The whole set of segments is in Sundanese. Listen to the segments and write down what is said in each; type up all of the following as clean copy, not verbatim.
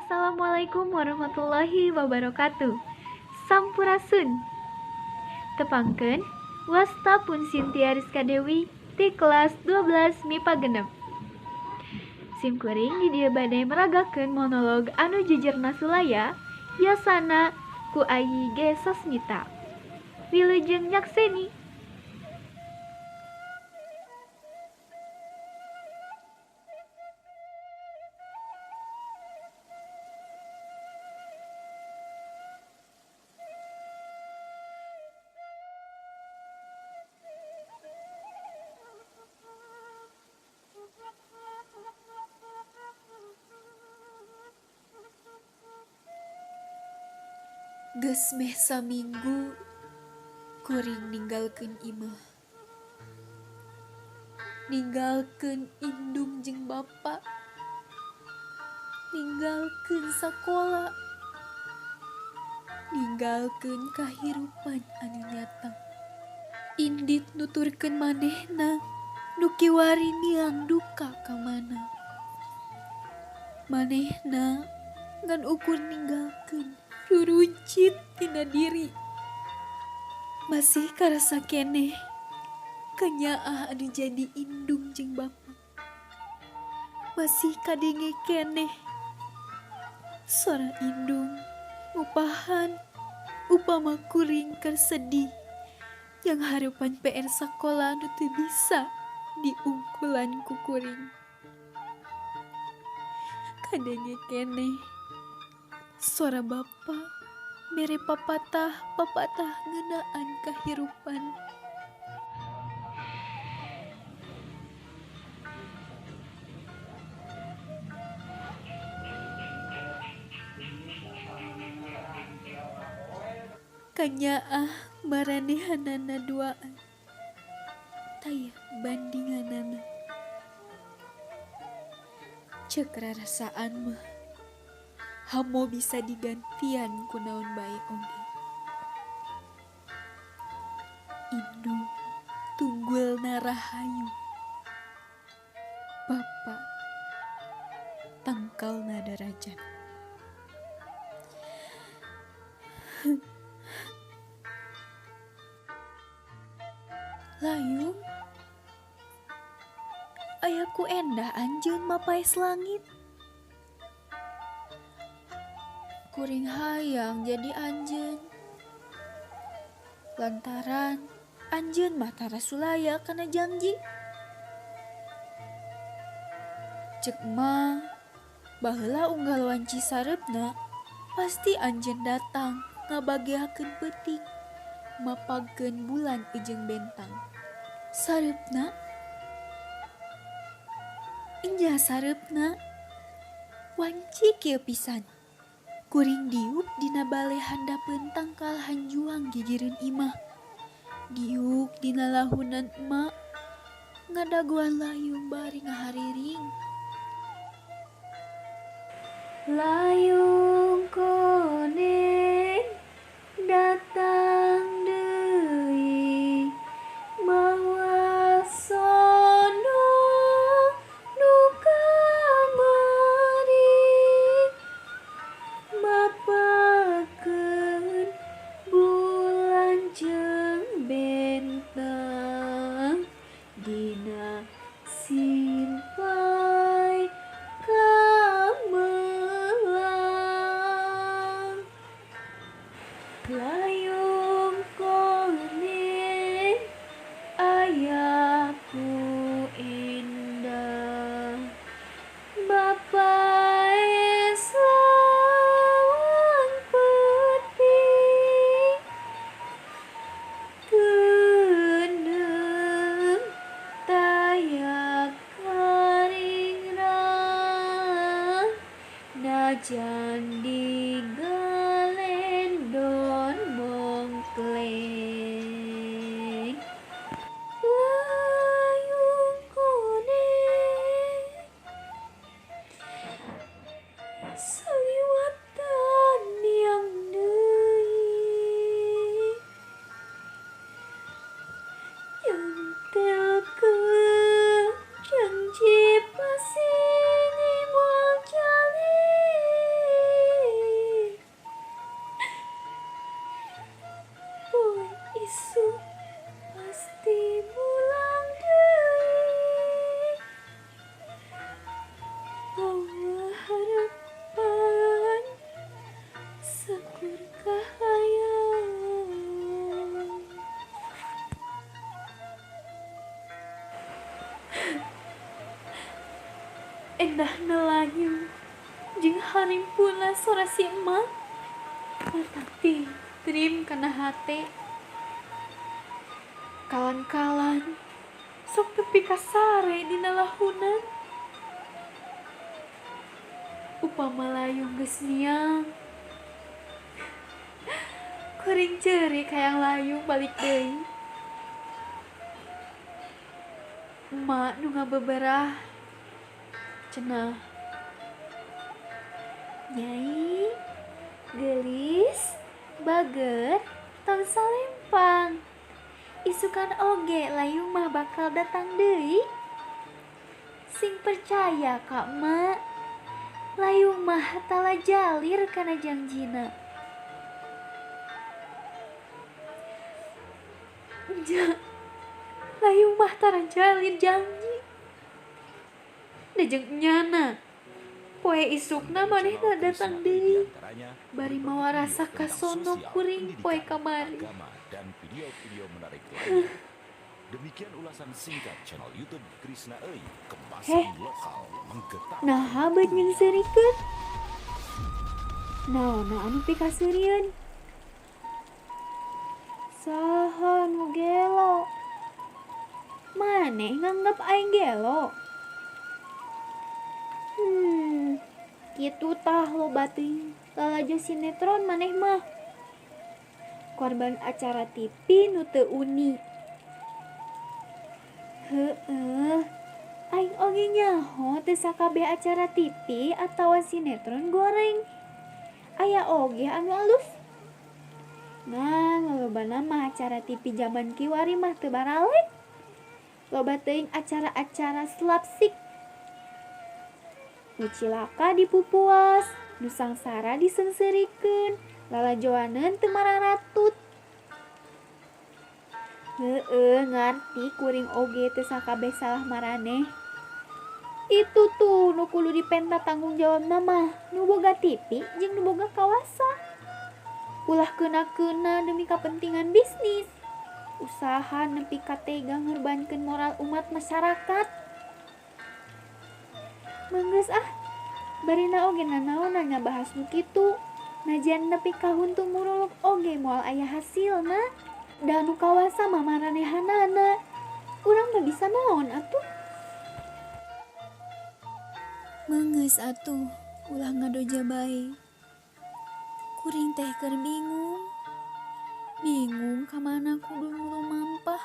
Assalamualaikum warahmatullahi wabarakatuh. Sampurasun. Tepangkeun wasta pun Sintia Rizka Dewi di kelas 12 MIPA genep. Simkuring di dieu bade meragakeun monolog anu jejerna sulaya yasana ku Ayi G. Sasmita. Wilujeng nyakseni. Geus meh saminggu kuring ninggalkeun imah. Ninggalkeun indung jeung bapa. Ninggalkeun sakola. Ninggalkeun kahirupan anu nyata. Indit nuturkeun manehna nu kiwari niang duka ka mana. Manehna ngan ukur ninggalkeun ruruncit tina diri. Masih karasa keneh kanyaah anu jadi indung jeung bapa. Masih kadenge keneh suara indung ngupahan upama kuring keur sedih yang harapan PR sakola anu teu bisa diungkulan ku kuring. Kadenge keneh suara bapa mere papatah ngeunaan kahirupan. Kanyaah maranehanana duaan taya bandinganana. Ceuk rarasaan mah hamo bisa digantian ku naon bae oge. Indung tunggulna rahayu. Bapa tangkalna darajat. Layung aya ku endah anjeun mapaes langit. Kuring hayang jadi anjeun. Lantaran anjeun mah tara sulaya kana janji. Ceuk mah baheula unggal wanci sareupna pasti anjeun datang ngabageakeun peuting mapagkeun bulan jeung bentang. Sareupna enya sareupna wanci kieu pisan. Kuring diuk dina bale handapeun tangkal hanjuang gigireun imah. Diuk dina lahunan emak ngadaguan layung bari ngahariring. Layung koneng datang deui mawa sono nu kamari mapakeun bulan jeung bentang dina simpai kamelang. Layung koneng aya ku endah mapaes lawan peuting geundeung taya karingrang najan digalendon mongkleng. Layung koneng saliwatan niang deui nyantelkeun janji pasing moal jalin endah nelayu jeung harimpuna sora si emak tapi trim kana hate kalan-kalan sok tepi kasare dina lahunan upama layung geus niang kuring ceurik hayang layung balik deui. Emak nu ngabeberah cenah, Nyai gelis bager tong salempang isukan oge layung mah bakal datang deui. Sing percaya ka emak layung mah tala jalir kana janjina. Layung mah tara jalir janji. Da jeung nyana poe isukna manehna datang deui bari mawa rasa kasono kuring poe kamari. Dan video-video menarik lainnya. Demikian ulasan singkat channel YouTube Krisna Ei, kemasan lokal menggetar. Nah, beut nyengseurikeun. Naonna anu pikaseurieun? Saha nu gelo? Maneh nganggep aing gelo? Kitu tah loba teuing lalajo sinetron maneh mah. Korban acara TV nu teu uni. Heueuh, aing oge nyaho teu sakabeh acara TV atawa sinetron goreng. Aya oge anu alus. Nah, lolobana mah acara TV zaman kiwari mah teu baralek. Loba teuing acara-acara slapstick. Nu cilaka dipupuas, nu sangsara disengseurikeun, lalajoaneun teu mararatut. Heueuh, ngarti kuring oge teu sakabeh salah maraneh. Itu tuh nu kudu dipenta tanggung jawabna mah nu boga TV jeung nu boga kawasa. Ulah keuna-keuna demi kepentingan bisnis. Usaha nepi ka tega ngorbankeun moral umat masyarakat. Manggeus barina oge nanaonan ngabahas nu kitu. Najan nepi ka huntung muruluk oge moal aya hasilna. Da nu kawasa mah maranehanana. Urang mah bisa naon atuh? Manggeus atuh ulah ngadoja bae. Kuring teh keur bingung kamana kudu mulu mampah.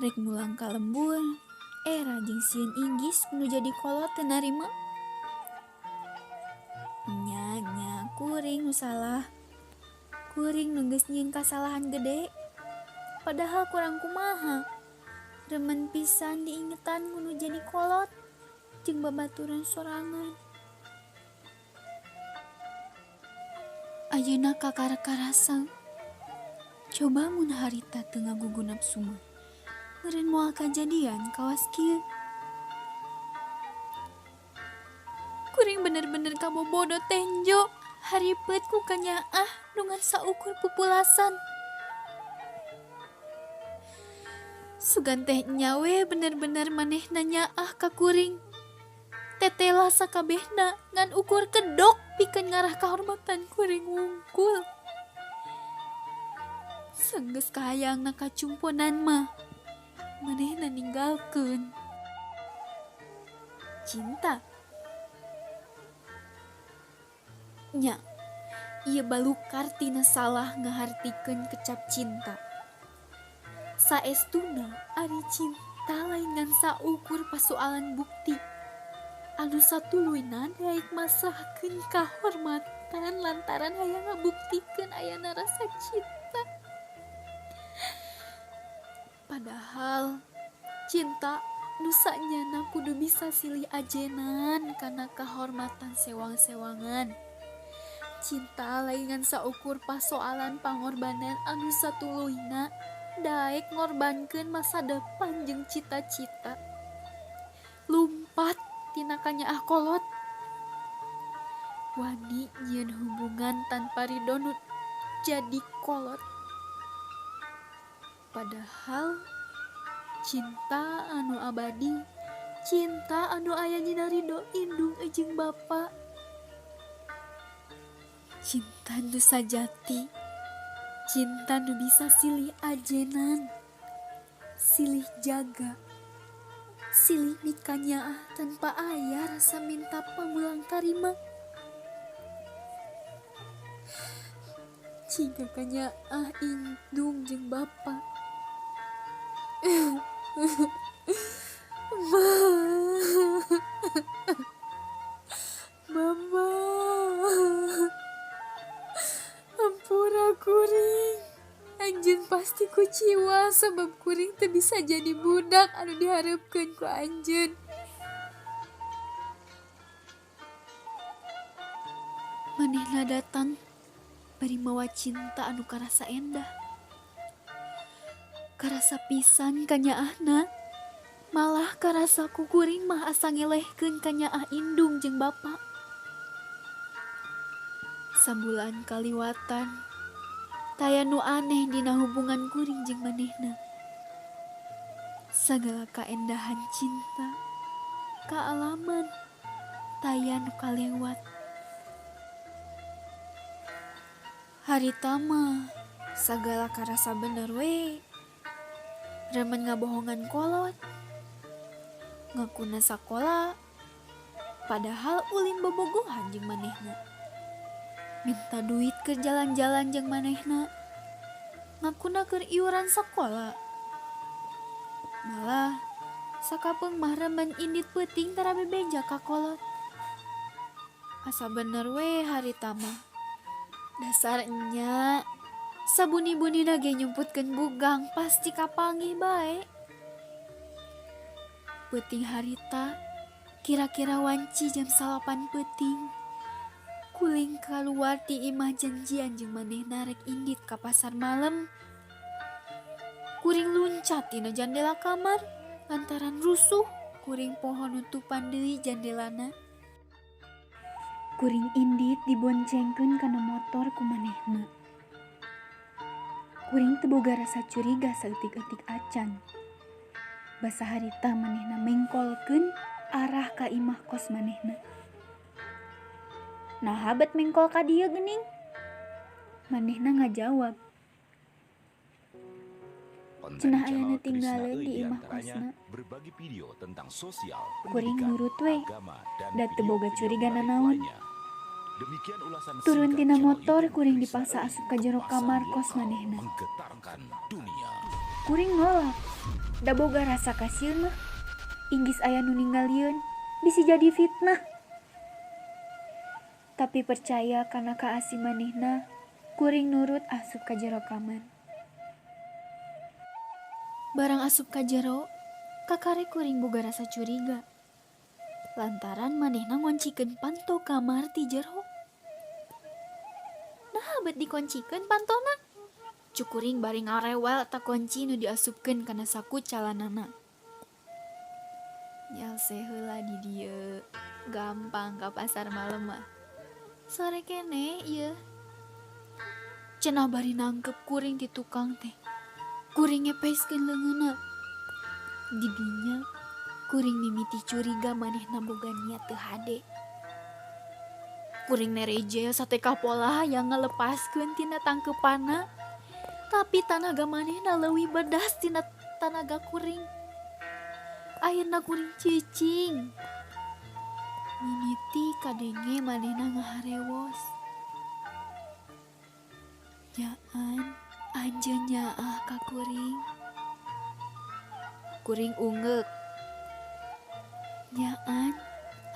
Rek mulang ka lembur, rajing sieun inggis nu jadi kolot teu narima. Nya kuring nu salah. Kuring nu geus nyieun kasalahan gede. Padahal kurang kumaha. Remen pisan diingetan nu jadi kolot jeung babaturan sorangan. Ayeuna kakarasa coba mun harita teu ngagugu nafsu mah meureun moal kajadian kawas kieu. Kuring bener-bener kabobodo tenjo haripeut ku kanyaah dengan saukur pupulasan. Sugan teh nyawe bener-bener manehna nyaah ka kuring. Tetela sakabehna ngan ukur kedok pikeun ngarah kahormatan kuring wungkul. Sanggeus kahayangna kacumponan mah manehna ninggalkeun. Cinta nya ieu balukar tina salah ngahartikeun kecap cinta. Saestuna ari cinta lain ngan saukur pasoalan bukti. Anu satuluyna daek masrahkeun kahormatan lantaran hayang ngabuktikeun ayana rasa cinta. Padahal cinta nu sanyana kudu bisa silih ajenan kana kahormatan sewang-sewangan. Cinta lain ngan saukur pasoalan pangorbanan anu satuluyna daek ngorbankeun masa depan jeung cita-cita. Lumpat tina kanyaah kolot. Wani nyieun hubungan tanpa ridho nu jadi kolot. Padahal cinta anu abadi, cinta anu aya dina ridho indung jeung bapa. Cinta nu sajati, cinta nu bisa silih ajenan, silih jaga, silih mikanyaah tanpa aya rasa minta pamulang tarima. Jika kanyaah indung jeung bapa. Mama, ampura kuring. Anjeun pasti kuciwa sabab kuring teu bisa jadi budak anu dihareupeun ku anjeun. Manehna datang bari mawa cinta anu karasa endah. Karasa pisan kanyaahna. Malah karasa ku kuring mah asa ngelehkeun kanyaah indung jeung bapa. Sambulan kaliwatan, taya nu aneh dina hubungan kuring jeung manehna. Sagala kaendahan cinta, kaalaman, taya nu kalewat. Harita mah sagala karasa bener we. Remen ngabohongan kolot, ngakuna sakola, padahal ulin bobogohan jeung manehna. Minta duit ke jalan-jalan jeung manehna, ngakuna keur iuran sakola. Malah sakapeung mah remen indit peuting tara bebeja ka kolot. Asa bener we harita mah. Dasarnya sabuni-bunina ge nyumputkeun bugang pasti kapanggih bae. Peuting harita kira-kira wanci jam 8 peuting. Kuling kaluar ti imah janjian jeung manehna rek indit ka pasar malam. Kuring luncat tina jandela kamar lantaran rusuh kuring pohon nutupan deui jandelana. Kuring indit diboncengkeun kana motor ku manehna. Kuring teu boga rasa curiga saeutik-eutik acan. Basa harita manehna mengkolkeun arah ka imah kos manehna. Naha bet mengkol ka dieu geuning? Manehna ngajawab. Konten Cenah channel ayana Krishna tinggalin Euy di imah diantaranya kosna. berbagi video tentang sosial, Kuring pendidikan, nurut we, agama, dan da teu boga video-video curiga menarik nanaon. lainnya. Demikian ulasan Turun singkat tina channel motor, YouTube kuring Krishna dipaksa Euy, asup ka jero kemasan kamar kos lokal manehna. menggetarkan dunia. Kuring nolak. Da boga rasa kasieun mah. Inggis aya nu ningalieun, bisi jadi fitnah. Tapi percaya kana kaasi manehna, kuring nurut asup ka jero kamar. Barang asup ka jero, kakare kuring boga rasa curiga. Lantaran manehna ngoncikeun panto kamar ti jero. Nah bet dikoncikeun pantona. Cukuring bari ngarewel tak kunci nu diasupkeun kana saku calanana. Nyalse heula di dieu. Gampang ka pasar malam mah. Sore kene ieu. Cenah bari nangkep kuring ti tukang teh. Kuring ngepeskeun leungeunna. Di dinya kuring mimiti curiga manehna boga niat teu hade. Kuring nereje sateka pola yang ngelepaskeun tina tangkepanna. Tapi tanaga manehna leuwih bedas tina tanaga kuring. Ayeuna kuring cicing. Mimiti kadenge manehna ngaharewos. Nyaan anjeun nyaah ka kuring. Kuring ungeuk. Nyaan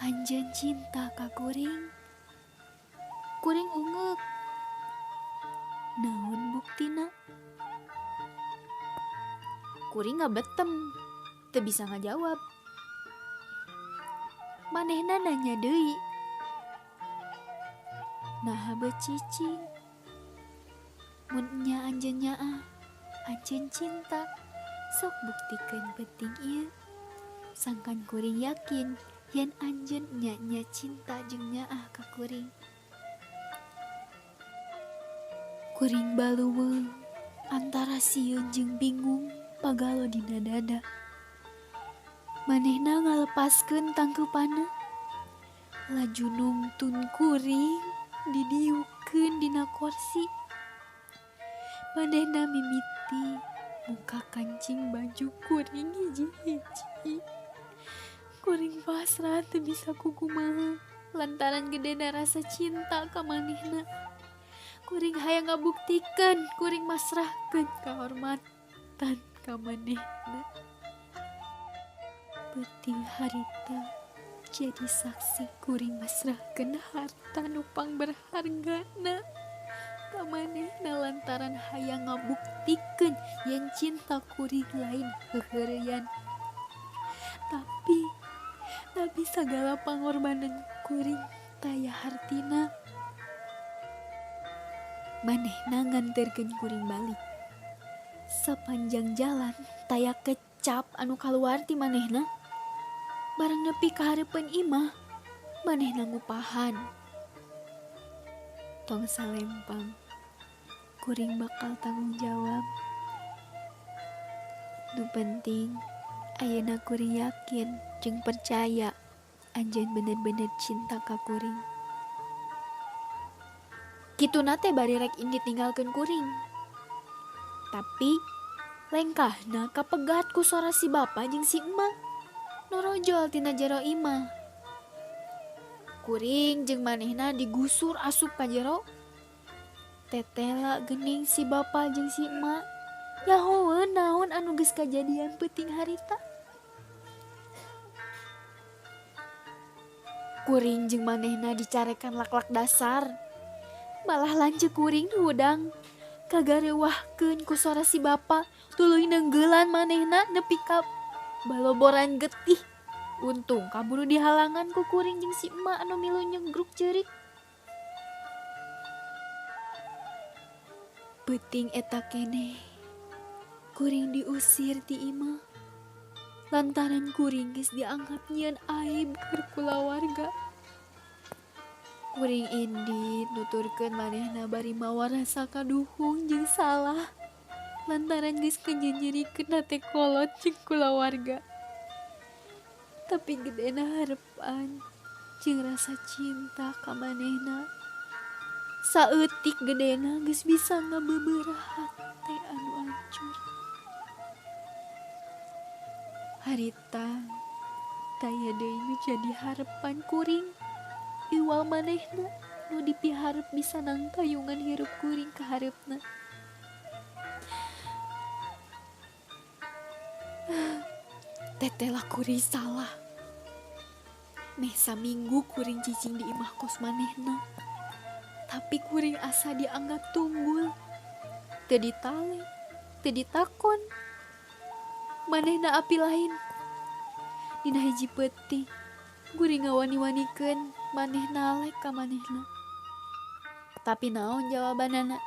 anjeun cinta ka kuring. Kuring ungeuk. Naon buktina? Kuring ngabetem, teu bisa ngajawab. Manehna nanya deui. Naha becicing. Mun nya anjeun nyaah, anjeun cinta, sok buktikeun penting ieu. Sangkan kuring yakin yen anjeun nya cinta jeung nyaah ka kuring. Kuring baluweung antara sieun jeung bingung pagalo dina dada. Manehna ngalepaskeun tangkeupanna. Laju nungtun kuring didiukeun dina kursi. Manehna mimiti muka kancing baju kuring hiji-hiji. Kuring pasrah teu bisa kukumaha lantaran gedena rasa cinta ka manehna. Kuring hayang ngabuktikeun, kuring masrahkeun kahormatan ka manehna. Penting harita jadi saksi kuring masrahkeun harta nu pangberhargana ka manehna lantaran hayang ngabuktikeun yen cinta kuring lain heuheureyan. Tapi segala pangorbanan kuring taya hartina. Manehna nganterkeun kuring balik. Sapanjang jalan taya kecap anu kaluar ti manehna. Bareng nepi ka hareupeun imah, manehna ngupahan. Tong salempang, kuring bakal tanggung jawab. Nu penting, ayeuna kuring yakin jeung percaya anjeun bener-bener cinta ka kuring. Kituna teh bari rek indi tinggalkeun kuring. Tapi lengkahna kapegat ku suara si bapa jeung si emak norojol tina jero imah. Kuring jeung manehna digusur asup ka jero. Tetela geuning si bapa jeung si emak nyahoeun naon anu geus kajadian peuting harita. Kuring jeung manehna dicarekan lak-lak dasar. Malah lanceuk kuring hudang kagareuwahkeun ku suara si bapa tuluy nenggeulan manehna nepi ka baloboran getih. Untung kaburu dihalangan ku kuring jeung si emak anu milu nyegruk ceurik. Peuting eta keneh kuring diusir ti imah lantaran kuring geus dianggap nyieun aib keur kulawarga. Kuring indi nuturkeun manehna bari mawa rasa kaduhung jeung salah lantaran geus kenyenyerikeun hate kolot jeung kulawarga. Tapi gedena harepan jeung rasa cinta ka manehna saeutik gedena geus bisa ngabebeurah hate anu hancur. Harita taya deui nu jadi harepan kuring iwal manehna nu dipiharep bisa nangtayungan hirup kuring ka hareupna. Tetela kuring salah. Meh saminggu kuring cicing di imah kos manehna. Tapi kuring asa dianggap tunggul. Teu ditale, teu ditakon. Manehna api lain. Dina hiji peuting, kuring ngawani-wanikeun manehna alek ka manehna. Tapi naon jawabanana?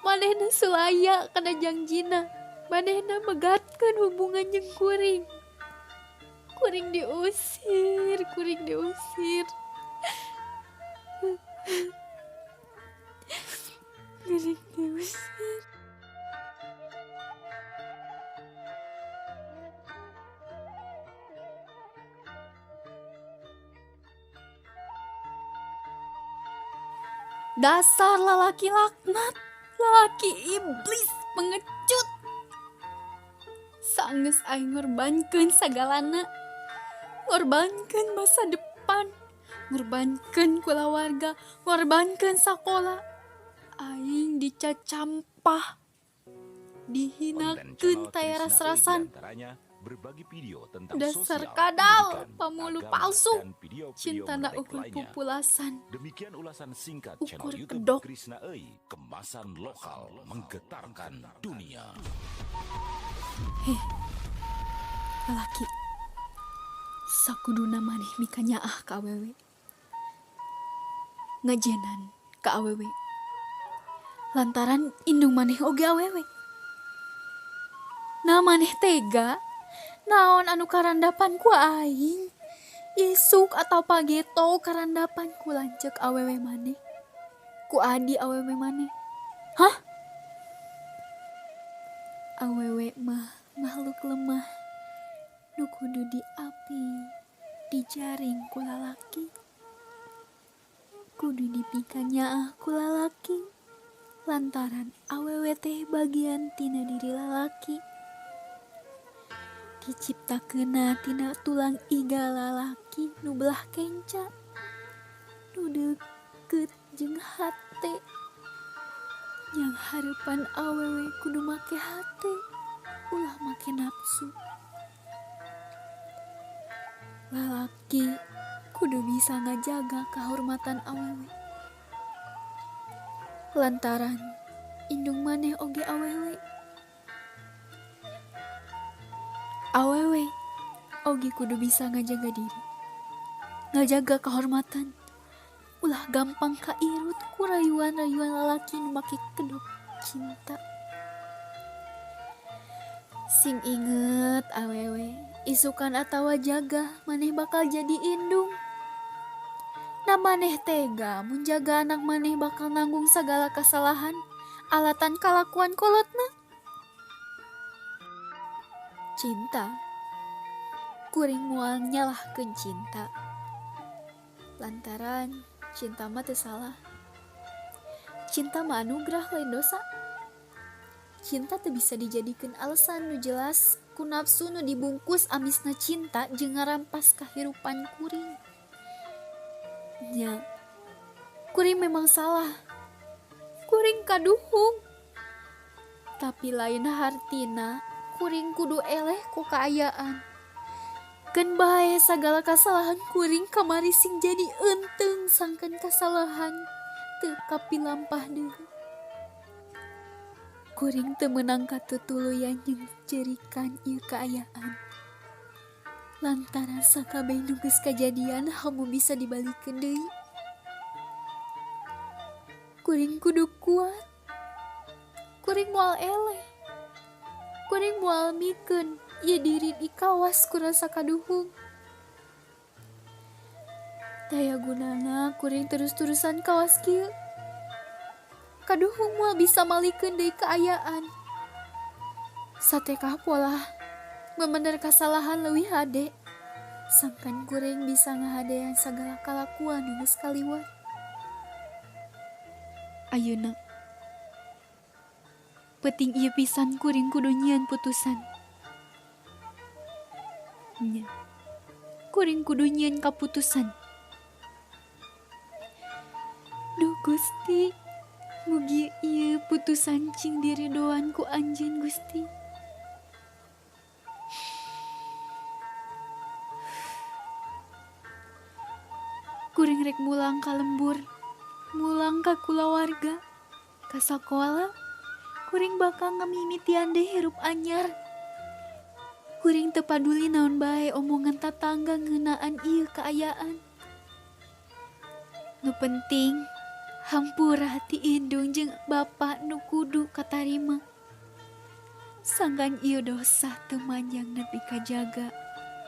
Manehna sulaya kana jangjina. Manehna megatkeun hubungan jeung kuring. Kuring diusir. Kuring diusir. Dasar lalaki laknat, lalaki iblis pengecut. Saenggeus aing ngorbankeun sagalana, ngorbankeun masa depan, ngorbankeun kulawarga, ngorbankeun sakola. Aing dicacampah, dihinakeun taya ras-rasan. Berbagi video tentang Dasar sosial, kadal, pendidikan, pamulu agama, palsu. dan video-video Cintana menarik ukur lainnya. pupulasan. Demikian ulasan singkat Ukur channel YouTube kedok. Krisna Euy, kemasan lokal menggetarkan dunia. Lalaki, sakuduna maneh mika nyaah ka awewe. Ngajenan ka awewe. Lantaran indung maneh oge awewe. Nah maneh tega, naon anu karandapan ku aing. Isuk atau pageto karandapan ku lanceuk awewe maneh. Ku adi awewe maneh. Hah? Awewe mah makhluk lemah kudu diapi, dijaring ku lalaki. Kudu dipikanya ku lalaki, lantaran awewe teh bagian tina diri lalaki. Diciptakeuna tina tulang iga lalaki nu belah kenca, nu deukeut jeung hate. Yang harapan awewe kudu make hate, ulah make nafsu. Lalaki kudu bisa ngajaga kehormatan awewe, lantaran indung maneh oge awewe. Awewe oge kudu bisa ngajaga diri, ngajaga kehormatan. Ulah gampang kairut ku rayuan-rayuan lalaki nu make kedok cinta. Sing inget awewe, isukan atawa jaga maneh bakal jadi indung. Na maneh tega mun jaga anak maneh bakal nanggung sagala kesalahan alatan kalakuan kolotna. Cinta, kuring moal nyalahkeun cinta, lantaran cinta mah teu salah. Cinta mah anugerah lain dosa. Cinta teu bisa dijadikeun alasan nu jelas ku nafsu nu dibungkus amisna cinta jeung ngarampas kahirupan kuring. Nya, kuring memang salah. Kuring kaduhung. Tapi lain hartina kuring kudu eleh ku kaayaan. Keun bae sagala kasalahan kuring kamari sing jadi eunteng sangkeun kasalahan teu kapilampah deui. Kuring teu meunang katutuluyan jeung jerikan ieu kaayaan. Lantaran sakabeh nu geus kajadian hamu bisa dibalikeun deui. Kuring kudu kuat. Kuring moal eleh. Kuring moal mikeun ieu diri dikawas ku rasa kaduhung. Daya gunana kuring terus-terusan kawas kieu. Kaduhung moal bisa malikeun deui kaayaan. Satekah pola membener kasalahan leuwih hade, sangkan kuring bisa ngahadean sagala kalakuan nu geus kaliwat. Ayeuna penting ieu pisan kuring kudu nyieun putusan. Nya, kuring kudu nyieun kaputusan. Duh Gusti, mugi ieu putusan cing diridoan ku Anjeun Gusti. Kuring rek mulang ka lembur, mulang ka kulawarga, ka sakola. Kuring bakal ngamimitian deh hirup anyar. Kuring teu paduli naon bae omongan tatangga ngeunaan ieu kaayaan. Nu penting hampura hati indung jeung bapa nu kudu katarima. Sanggan ieu dosa teu manjang nepi kajaga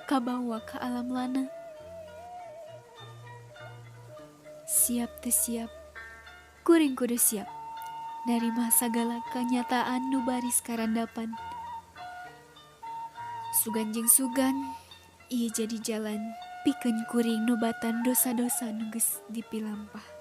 kabawa ka alam lana. Siap teu siap, kuring kudu siap narima sagala kenyataan nu baris karandapan. Sugan jeung sugan, ieu jadi jalan pikeun kuring nobatan dosa-dosa nu geus dipilampah.